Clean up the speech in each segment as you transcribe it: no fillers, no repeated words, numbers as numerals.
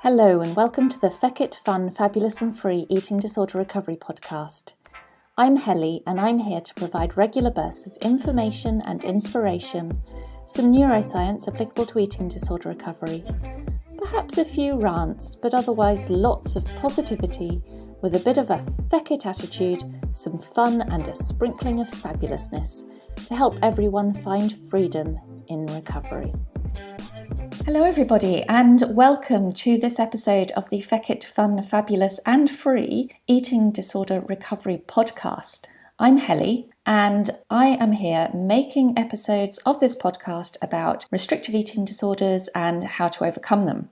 Hello and welcome to the Feck It Fun, Fabulous and Free Eating Disorder Recovery podcast. I'm Helly and I'm here to provide regular bursts of information and inspiration, some neuroscience applicable to eating disorder recovery, perhaps a few rants, but otherwise lots of positivity with a bit of a feck it attitude, some fun and a sprinkling of fabulousness to help everyone find freedom in recovery. Hello everybody and welcome to this episode of the Feck It Fun, Fabulous and Free Eating Disorder Recovery podcast. I'm Helly and I am here making episodes of this podcast about restrictive eating disorders and how to overcome them.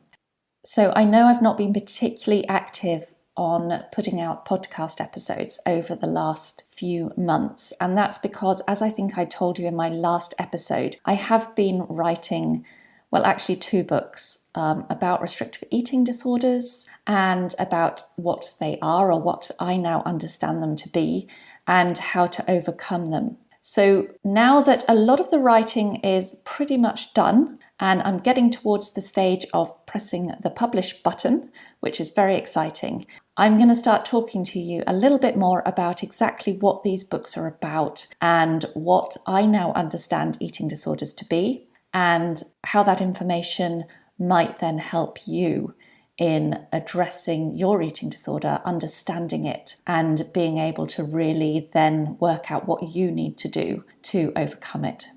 So I know I've not been particularly active on putting out podcast episodes over the last few months, and that's because, as I think I told you in my last episode, I have been writing actually two books about restrictive eating disorders and about what they are, or what I now understand them to be, and how to overcome them. So now that a lot of the writing is pretty much done and I'm getting towards the stage of pressing the publish button, which is very exciting, I'm going to start talking to you a little bit more about exactly what these books are about and what I now understand eating disorders to be, and how that information might then help you in addressing your eating disorder, understanding it, and being able to really then work out what you need to do to overcome it.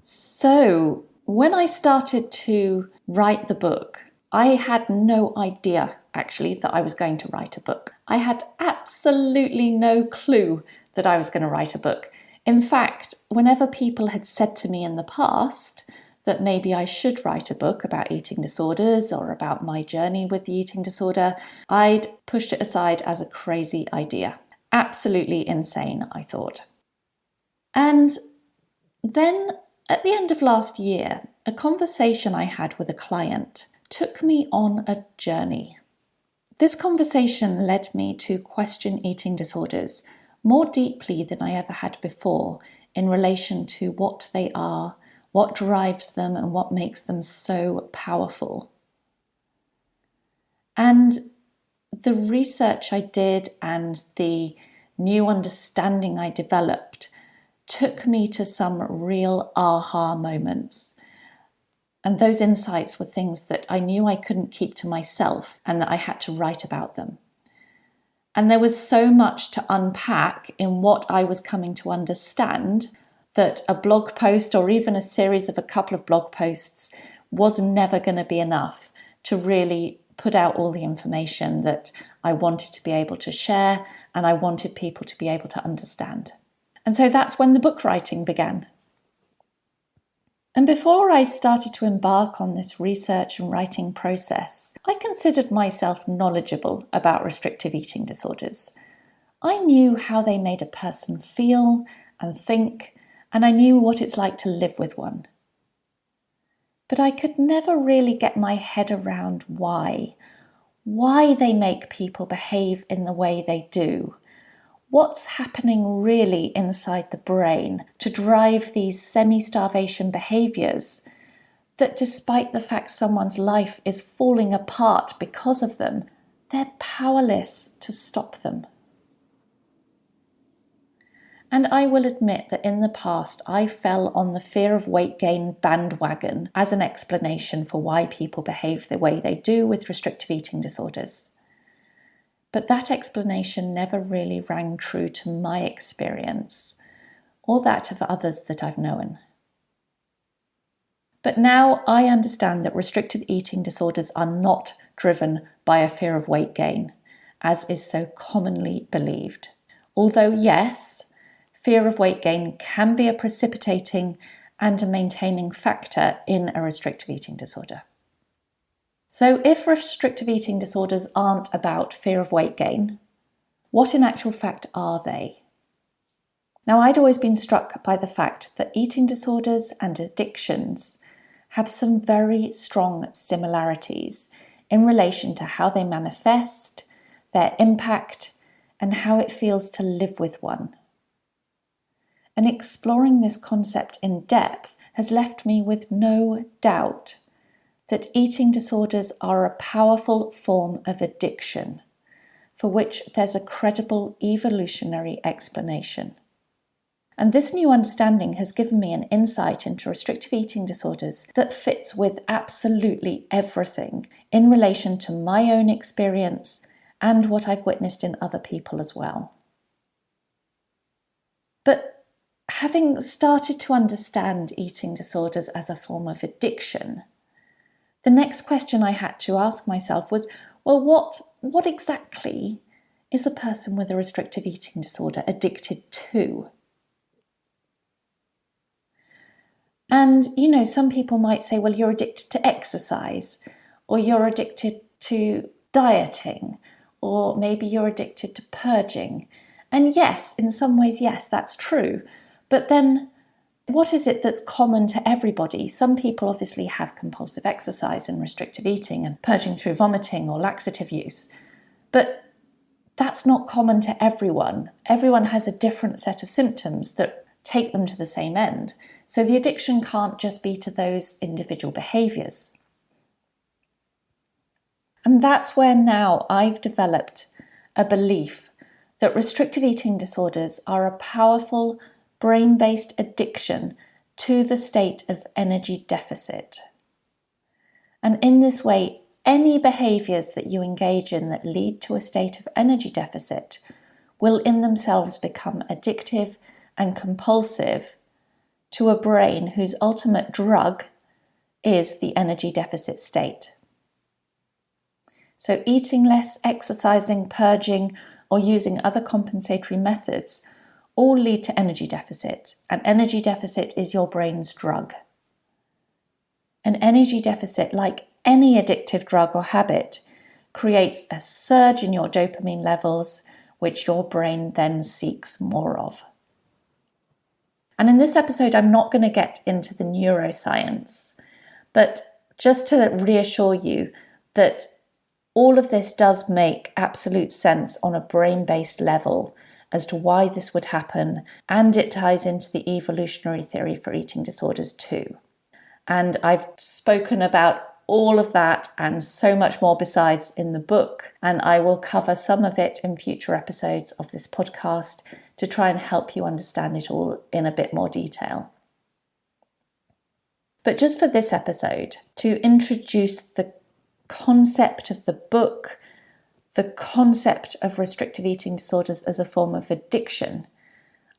So, when I started to write the book, I had no idea actually that I was going to write a book. I had absolutely no clue that I was going to write a book. In fact, whenever people had said to me in the past that maybe I should write a book about eating disorders or about my journey with the eating disorder, I'd pushed it aside as a crazy idea. Absolutely insane, I thought. And then at the end of last year, a conversation I had with a client took me on a journey. This conversation led me to question eating disorders more deeply than I ever had before in relation to what they are, what drives them, and what makes them so powerful. And the research I did and the new understanding I developed took me to some real aha moments. And those insights were things that I knew I couldn't keep to myself and that I had to write about them. And there was so much to unpack in what I was coming to understand that a blog post or even a series of a couple of blog posts was never going to be enough to really put out all the information that I wanted to be able to share and I wanted people to be able to understand. And so that's when the book writing began. And before I started to embark on this research and writing process, I considered myself knowledgeable about restrictive eating disorders. I knew how they made a person feel and think, and I knew what it's like to live with one. But I could never really get my head around why they make people behave in the way they do. What's happening really inside the brain to drive these semi-starvation behaviours that, despite the fact someone's life is falling apart because of them, they're powerless to stop them? And I will admit that in the past I fell on the fear of weight gain bandwagon as an explanation for why people behave the way they do with restrictive eating disorders. But that explanation never really rang true to my experience or that of others that I've known. But now I understand that restrictive eating disorders are not driven by a fear of weight gain, as is so commonly believed. Although yes, fear of weight gain can be a precipitating and a maintaining factor in a restrictive eating disorder. So if restrictive eating disorders aren't about fear of weight gain, what in actual fact are they? Now, I'd always been struck by the fact that eating disorders and addictions have some very strong similarities in relation to how they manifest, their impact, and how it feels to live with one. And exploring this concept in depth has left me with no doubt that eating disorders are a powerful form of addiction, for which there's a credible evolutionary explanation. And this new understanding has given me an insight into restrictive eating disorders that fits with absolutely everything in relation to my own experience and what I've witnessed in other people as well. But having started to understand eating disorders as a form of addiction, the next question I had to ask myself was, well, what exactly is a person with a restrictive eating disorder addicted to? And, some people might say, well, you're addicted to exercise, or you're addicted to dieting, or maybe you're addicted to purging. And yes, in some ways, yes, that's true. But then what is it that's common to everybody? Some people obviously have compulsive exercise and restrictive eating and purging through vomiting or laxative use. But that's not common to everyone. Everyone has a different set of symptoms that take them to the same end. So the addiction can't just be to those individual behaviours. And that's where now I've developed a belief that restrictive eating disorders are a powerful brain-based addiction to the state of energy deficit. And in this way, any behaviours that you engage in that lead to a state of energy deficit will in themselves become addictive and compulsive to a brain whose ultimate drug is the energy deficit state. So eating less, exercising, purging, or using other compensatory methods all lead to energy deficit, and energy deficit is your brain's drug. An energy deficit, like any addictive drug or habit, creates a surge in your dopamine levels, which your brain then seeks more of. And in this episode, I'm not going to get into the neuroscience, but just to reassure you that all of this does make absolute sense on a brain-based level as to why this would happen, and it ties into the evolutionary theory for eating disorders too. And I've spoken about all of that and so much more besides in the book, and I will cover some of it in future episodes of this podcast to try and help you understand it all in a bit more detail. But just for this episode, to introduce the concept of the book, the concept of restrictive eating disorders as a form of addiction,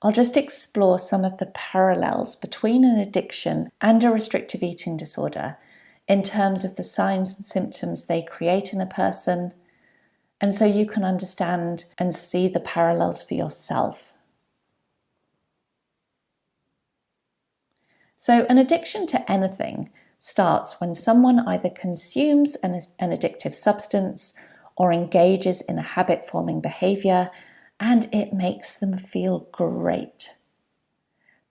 I'll just explore some of the parallels between an addiction and a restrictive eating disorder in terms of the signs and symptoms they create in a person, and so you can understand and see the parallels for yourself. So an addiction to anything starts when someone either consumes an addictive substance or engages in a habit-forming behaviour, and it makes them feel great.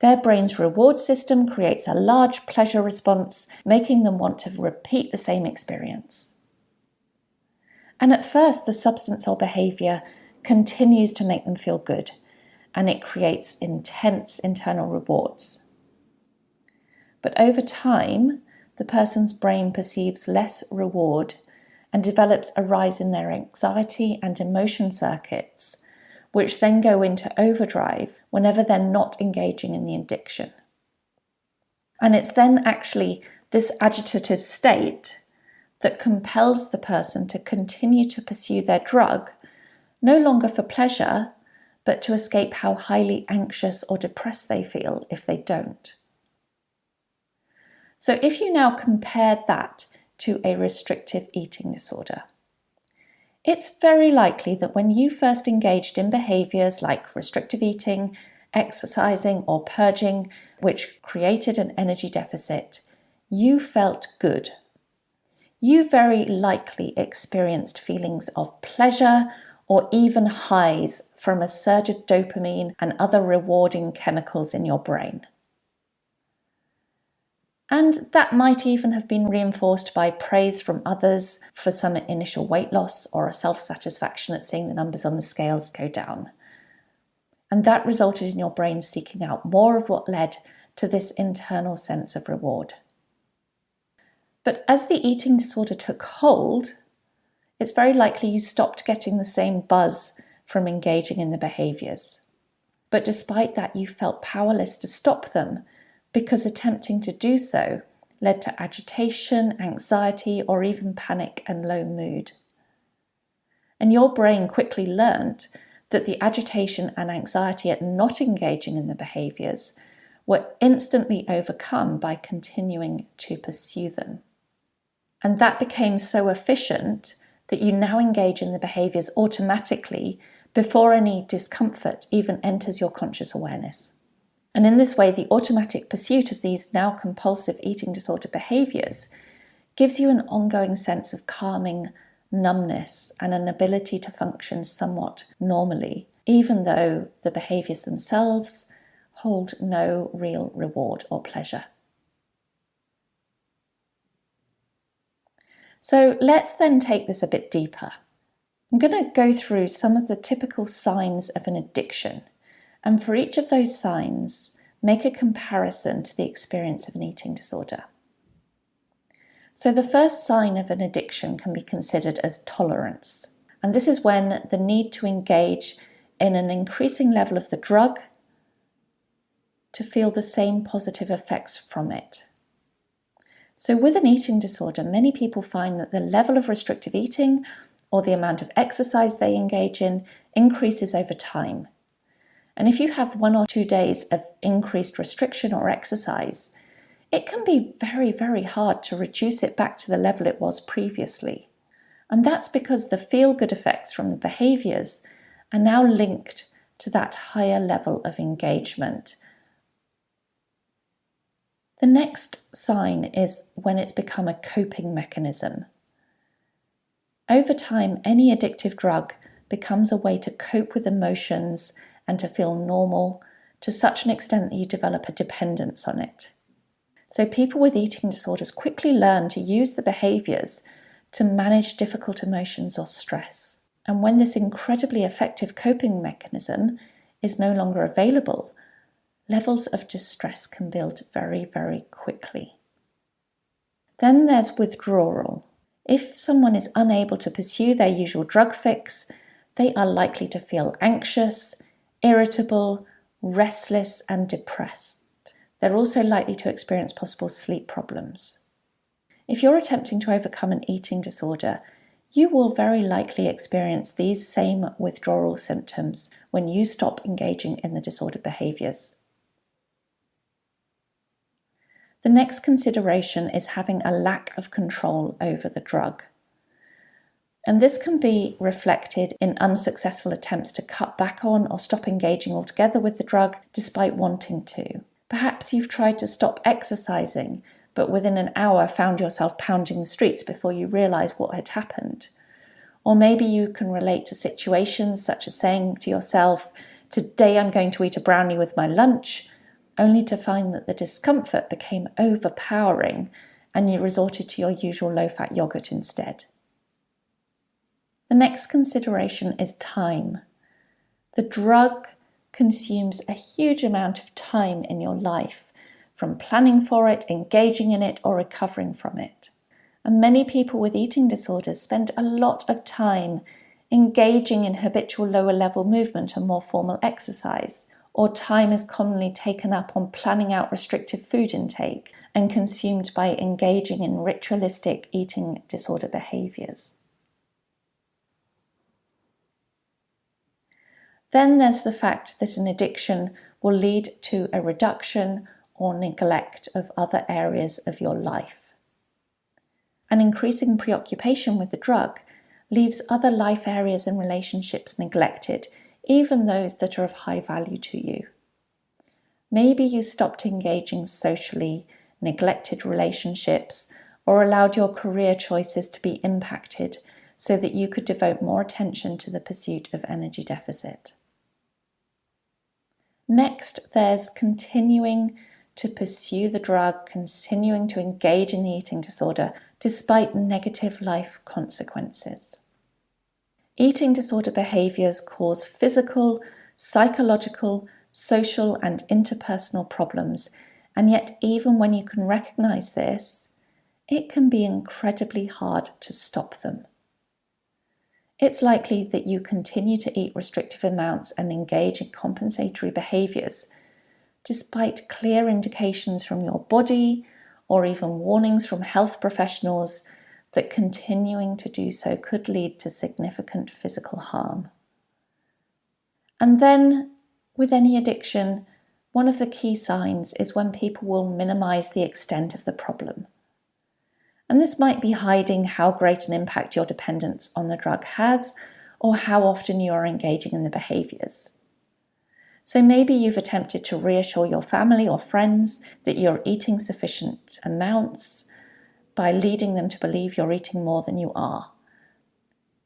Their brain's reward system creates a large pleasure response, making them want to repeat the same experience. And at first, the substance or behaviour continues to make them feel good, and it creates intense internal rewards. But over time, the person's brain perceives less reward and develops a rise in their anxiety and emotion circuits, which then go into overdrive whenever they're not engaging in the addiction. And it's then actually this agitative state that compels the person to continue to pursue their drug, no longer for pleasure, but to escape how highly anxious or depressed they feel if they don't. So if you now compare that to a restrictive eating disorder, it's very likely that when you first engaged in behaviours like restrictive eating, exercising, or purging, which created an energy deficit, you felt good. You very likely experienced feelings of pleasure or even highs from a surge of dopamine and other rewarding chemicals in your brain. And that might even have been reinforced by praise from others for some initial weight loss or a self-satisfaction at seeing the numbers on the scales go down. And that resulted in your brain seeking out more of what led to this internal sense of reward. But as the eating disorder took hold, it's very likely you stopped getting the same buzz from engaging in the behaviours. But despite that, you felt powerless to stop them because attempting to do so led to agitation, anxiety, or even panic and low mood. And your brain quickly learned that the agitation and anxiety at not engaging in the behaviours were instantly overcome by continuing to pursue them. And that became so efficient that you now engage in the behaviours automatically before any discomfort even enters your conscious awareness. And in this way, the automatic pursuit of these now compulsive eating disorder behaviours gives you an ongoing sense of calming numbness and an ability to function somewhat normally, even though the behaviours themselves hold no real reward or pleasure. So let's then take this a bit deeper. I'm going to go through some of the typical signs of an addiction, and for each of those signs, make a comparison to the experience of an eating disorder. So the first sign of an addiction can be considered as tolerance, and this is when the need to engage in an increasing level of the drug to feel the same positive effects from it. So with an eating disorder, many people find that the level of restrictive eating or the amount of exercise they engage in increases over time. And if you have 1 or 2 days of increased restriction or exercise, it can be very, very hard to reduce it back to the level it was previously. And that's because the feel-good effects from the behaviours are now linked to that higher level of engagement. The next sign is when it's become a coping mechanism. Over time, any addictive drug becomes a way to cope with emotions and to feel normal to such an extent that you develop a dependence on it. So people with eating disorders quickly learn to use the behaviours to manage difficult emotions or stress. And when this incredibly effective coping mechanism is no longer available, levels of distress can build very, very quickly. Then there's withdrawal. If someone is unable to pursue their usual drug fix, they are likely to feel anxious, irritable, restless, and depressed. They're also likely to experience possible sleep problems. If you're attempting to overcome an eating disorder, you will very likely experience these same withdrawal symptoms when you stop engaging in the disordered behaviours. The next consideration is having a lack of control over the drug. And this can be reflected in unsuccessful attempts to cut back on or stop engaging altogether with the drug despite wanting to. Perhaps you've tried to stop exercising, but within an hour found yourself pounding the streets before you realised what had happened. Or maybe you can relate to situations such as saying to yourself, "Today I'm going to eat a brownie with my lunch," only to find that the discomfort became overpowering and you resorted to your usual low-fat yogurt instead. The next consideration is time. The drug consumes a huge amount of time in your life, from planning for it, engaging in it, or recovering from it. And many people with eating disorders spend a lot of time engaging in habitual lower-level movement and more formal exercise, or time is commonly taken up on planning out restrictive food intake and consumed by engaging in ritualistic eating disorder behaviours. Then there's the fact that an addiction will lead to a reduction or neglect of other areas of your life. An increasing preoccupation with the drug leaves other life areas and relationships neglected, even those that are of high value to you. Maybe you stopped engaging socially, neglected relationships, or allowed your career choices to be impacted so that you could devote more attention to the pursuit of energy deficit. Next, there's continuing to pursue the drug, continuing to engage in the eating disorder despite negative life consequences. Eating disorder behaviours cause physical, psychological, social, and interpersonal problems, and yet even when you can recognise this, it can be incredibly hard to stop them. It's likely that you continue to eat restrictive amounts and engage in compensatory behaviours, despite clear indications from your body or even warnings from health professionals that continuing to do so could lead to significant physical harm. And then, with any addiction, one of the key signs is when people will minimise the extent of the problem. And this might be hiding how great an impact your dependence on the drug has, or how often you are engaging in the behaviours. So maybe you've attempted to reassure your family or friends that you're eating sufficient amounts by leading them to believe you're eating more than you are.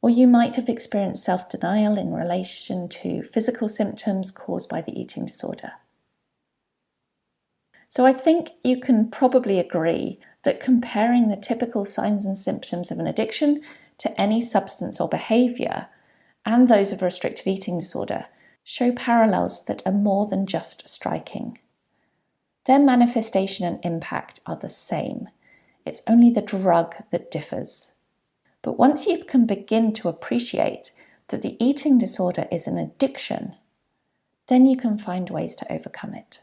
Or you might have experienced self-denial in relation to physical symptoms caused by the eating disorder. So I think you can probably agree that comparing the typical signs and symptoms of an addiction to any substance or behaviour and those of restrictive eating disorder show parallels that are more than just striking. Their manifestation and impact are the same. It's only the drug that differs. But once you can begin to appreciate that the eating disorder is an addiction, then you can find ways to overcome it.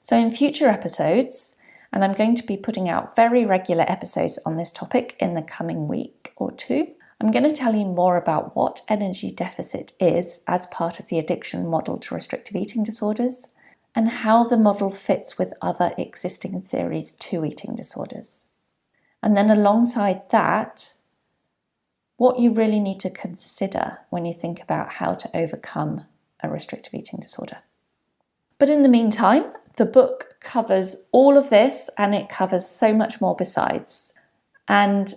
So in future episodes, and I'm going to be putting out very regular episodes on this topic in the coming week or two, I'm going to tell you more about what energy deficit is as part of the addiction model to restrictive eating disorders, and how the model fits with other existing theories to eating disorders. And then alongside that, what you really need to consider when you think about how to overcome a restrictive eating disorder. But in the meantime, the book covers all of this, and it covers so much more besides. And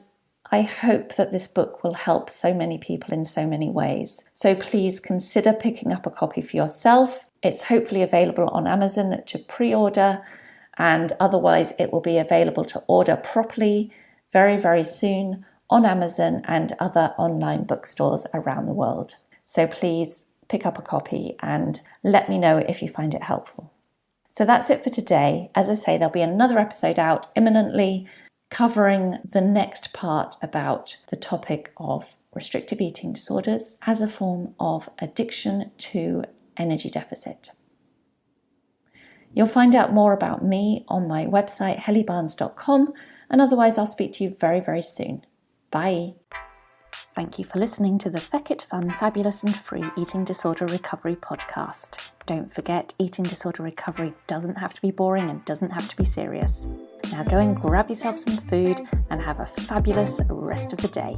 I hope that this book will help so many people in so many ways. So please consider picking up a copy for yourself. It's hopefully available on Amazon to pre-order, and otherwise it will be available to order properly very, very soon on Amazon and other online bookstores around the world. So please pick up a copy and let me know if you find it helpful. So that's it for today. As I say, there'll be another episode out imminently covering the next part about the topic of restrictive eating disorders as a form of addiction to energy deficit. You'll find out more about me on my website, hellybarnes.com, and otherwise I'll speak to you very, very soon. Bye. Thank you for listening to the Feck It Fun, Fabulous and Free Eating Disorder Recovery podcast. Don't forget, eating disorder recovery doesn't have to be boring and doesn't have to be serious. Now go and grab yourself some food and have a fabulous rest of the day.